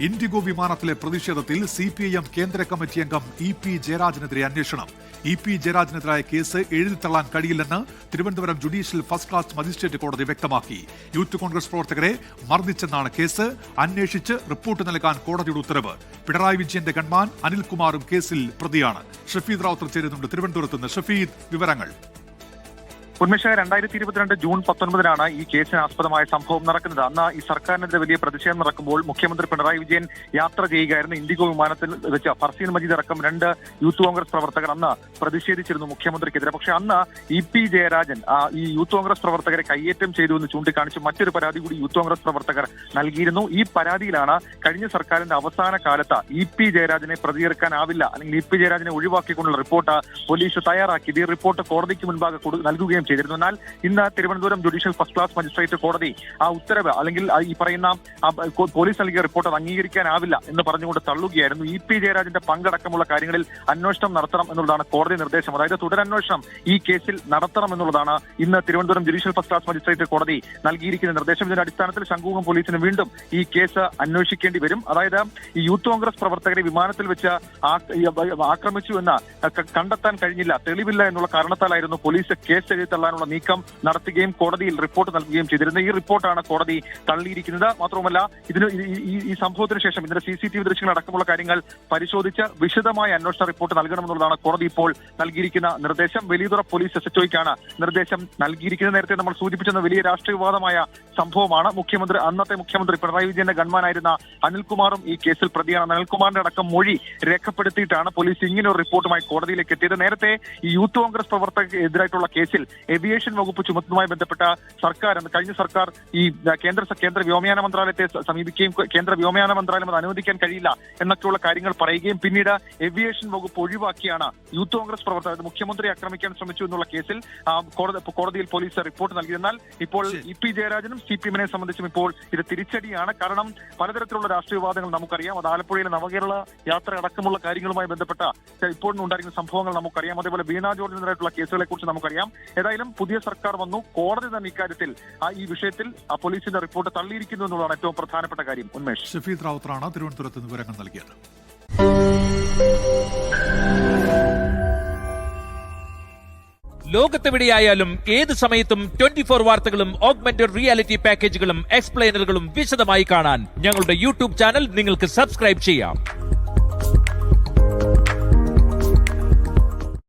IndiGo വിമാനത്തിലെ പ്രതിഷേധത്തിൽ CPIM കേന്ദ്ര കമ്മിറ്റി അംഗം EP ജയരാജനെതിരെ അന്വേഷണം. EP ജയരാജനെതിരായ കേസ് എഴുതിത്തള്ളാൻ കഴിയില്ലെന്ന് Thiruvananthapuram judicial first class magistrate കോടതി വ്യക്തമാക്കി. യൂത്ത് കോൺഗ്രസ് പ്രവർത്തകരെ മർദ്ദിച്ചെന്നാണ് കേസ്. അന്വേഷിച്ച് റിപ്പോർട്ട് നൽകാൻ കോടതിയുടെ ഉത്തരവ്. പിണറായി വിജയന്റെ ഗൺമാൻ അനിൽകുമാറും കേസിൽ പ്രതിയാണ്. ഷഫീദ് റാവുത്തർ ചേരുന്നുണ്ട് തിരുവനന്തപുരത്ത് നിന്ന്. ഷഫീദ്, വിവരങ്ങൾ. ഉന്മേഷ 2022 ജൂൺ 19 ഈ കേസിന് ആസ്പദമായ സംഭവം നടക്കുന്നത്. അന്ന് ഈ സർക്കാരിനെതിരെ വലിയ പ്രതിഷേധം നടക്കുമ്പോൾ മുഖ്യമന്ത്രി പിണറായി വിജയൻ യാത്ര ചെയ്യുകയായിരുന്നു. ഇൻഡിഗോ വിമാനത്തിൽ വെച്ച് ഫർസീൻ മജീദ് അടക്കം 2 യൂത്ത് കോൺഗ്രസ് പ്രവർത്തകർ അന്ന് പ്രതിഷേധിച്ചിരുന്നു മുഖ്യമന്ത്രിക്കെതിരെ. പക്ഷേ അന്ന് EP ജയരാജൻ ഈ യൂത്ത് കോൺഗ്രസ് പ്രവർത്തകരെ കയ്യേറ്റം ചെയ്തു എന്ന് ചൂണ്ടിക്കാണിച്ച് മറ്റൊരു പരാതി കൂടി യൂത്ത് കോൺഗ്രസ് പ്രവർത്തകർ നൽകിയിരുന്നു. ഈ പരാതിയിലാണ് കഴിഞ്ഞ സർക്കാരിന്റെ അവസാന കാലത്ത് EP ജയരാജനെ പ്രതികരിക്കാനാവില്ല, അല്ലെങ്കിൽ EP ജയരാജനെ ഒഴിവാക്കിക്കൊണ്ടുള്ള റിപ്പോർട്ട് പോലീസ് തയ്യാറാക്കിയത്. ഈ റിപ്പോർട്ട് കോടതിക്ക് മുൻപാകെ നൽകുകയും ചെയ്തിരുന്നു. എന്നാൽ ഇന്ന് Thiruvananthapuram judicial first class magistrate കോടതി ആ ഉത്തരവ്, അല്ലെങ്കിൽ ഈ പറയുന്ന പോലീസ് നൽകിയ റിപ്പോർട്ട് അത് അംഗീകരിക്കാനാവില്ല എന്ന് പറഞ്ഞുകൊണ്ട് തള്ളുകയായിരുന്നു. EP ജയരാജന്റെ പങ്കടക്കമുള്ള കാര്യങ്ങളിൽ അന്വേഷണം നടത്തണം എന്നുള്ളതാണ് കോടതി നിർദ്ദേശം. അതായത് തുടരന്വേഷണം ഈ കേസിൽ നടത്തണം എന്നുള്ളതാണ് ഇന്ന് Thiruvananthapuram judicial first class magistrate കോടതി നൽകിയിരിക്കുന്ന നിർദ്ദേശം. ഇതിന്റെ അടിസ്ഥാനത്തിൽ ശംഖുമുഖം പോലീസിന് വീണ്ടും ഈ കേസ് അന്വേഷിക്കേണ്ടി വരും. അതായത് ഈ യൂത്ത് കോൺഗ്രസ് പ്രവർത്തകരെ വിമാനത്തിൽ വെച്ച് ആക്രമിച്ചു എന്ന് കണ്ടെത്താൻ കഴിഞ്ഞില്ല, തെളിവില്ല എന്നുള്ള കാരണത്താലായിരുന്നു പോലീസ് കേസ് എഴുതിത്തള്ളാനുള്ള നീക്കം നടത്തുകയും കോടതിയിൽ റിപ്പോർട്ട് നൽകുകയും ചെയ്തിരുന്നത്. ഈ റിപ്പോർട്ടാണ് കോടതി തള്ളിയിരിക്കുന്നത്. മാത്രവുമല്ല, ഈ സംഭവത്തിന് ശേഷം ഇതിന്റെ CCTV ദൃശ്യങ്ങൾ അടക്കമുള്ള കാര്യങ്ങൾ പരിശോധിച്ച് വിശദമായ അന്വേഷണ റിപ്പോർട്ട് നൽകണമെന്നുള്ളതാണ് കോടതി ഇപ്പോൾ നൽകിയിരിക്കുന്ന നിർദ്ദേശം. വലിയതുറ പോലീസ് SHOയ്ക്കാണ് നിർദ്ദേശം നൽകിയിരിക്കുന്നത്. നേരത്തെ നമ്മൾ സൂചിപ്പിച്ചെന്ന വലിയ രാഷ്ട്രീയ വിവാദമായ സംഭവമാണ്. അന്നത്തെ മുഖ്യമന്ത്രി പിണറായി വിജയന്റെ ഗൺമാനായിരുന്ന അനിൽകുമാറും ഈ കേസിൽ പ്രതിയാണ്. അനിൽകുമാറിന്റെ അടക്കം മൊഴി രേഖപ്പെടുത്തിയിട്ടാണ് പോലീസ് ഇങ്ങനെ ഒരു റിപ്പോർട്ടുമായി കോടതിയിലേക്ക് എത്തിയത്. നേരത്തെ ഈ യൂത്ത് കോൺഗ്രസ് പ്രവർത്തകർക്കെതിരായിട്ടുള്ള കേസിൽ ഏവിയേഷൻ വകുപ്പ് ചുമത്തുന്നതുമായി ബന്ധപ്പെട്ട കഴിഞ്ഞ സർക്കാർ ഈ കേന്ദ്ര വ്യോമയാന മന്ത്രാലയത്തെ സമീപിക്കുകയും കേന്ദ്ര വ്യോമയാന മന്ത്രാലയം അത് അനുവദിക്കാൻ കഴിയില്ല എന്നൊക്കെയുള്ള കാര്യങ്ങൾ പറയുകയും പിന്നീട് ഏവിയേഷൻ വകുപ്പ് ഒഴിവാക്കിയാണ് യൂത്ത് കോൺഗ്രസ് പ്രവർത്തകർ മുഖ്യമന്ത്രി ആക്രമിക്കാൻ ശ്രമിച്ചു എന്നുള്ള കേസിൽ കോടതിയിൽ പോലീസ് റിപ്പോർട്ട് നൽകി. എന്നാൽ ഇപ്പോൾ EP ജയരാജനും CPM-നെ സംബന്ധിച്ചും ഇപ്പോൾ ഇത് തിരിച്ചടിയാണ്. കാരണം പലതരത്തിലുള്ള രാഷ്ട്രീയ വിവാദങ്ങൾ നമുക്കറിയാം. അത് ആലപ്പുഴയിലെ നവകേരള യാത്ര അടക്കമുള്ള കാര്യങ്ങളുമായി ബന്ധപ്പെട്ട ഇപ്പോഴും ഉണ്ടായിരിക്കുന്ന സംഭവങ്ങൾ നമുക്കറിയാം. അതേപോലെ വീണ ജോർജിനെതിരായിട്ടുള്ള കേസുകളെ കുറിച്ച് നമുക്കറിയാം. ഏതായാലും പുതിയ സർക്കാർ വന്നു, കോടതി തന്നെ ഇക്കാര്യത്തിൽ ഈ വിഷയത്തിൽ പോലീസിന്റെ റിപ്പോർട്ട് തള്ളിയിരിക്കുന്നു എന്നുള്ളതാണ് ഏറ്റവും പ്രധാനപ്പെട്ട കാര്യം. ഉന്മേഷ്. ഷഫീദ് റാവുത്തറാണ് തിരുവനന്തപുരത്ത് വിവരങ്ങൾ നൽകിയത്. ലോകത്തെവിടെയായാലും ഏത് സമയത്തും 24 വാർത്തകളും ഓഗ്മെന്റഡ് റിയാലിറ്റി പാക്കേജുകളും എക്സ്പ്ലെയിനറുകളും വിശദമായി കാണാൻ ഞങ്ങളുടെ YouTube ചാനൽ നിങ്ങൾക്ക് സബ്സ്ക്രൈബ് ചെയ്യാം.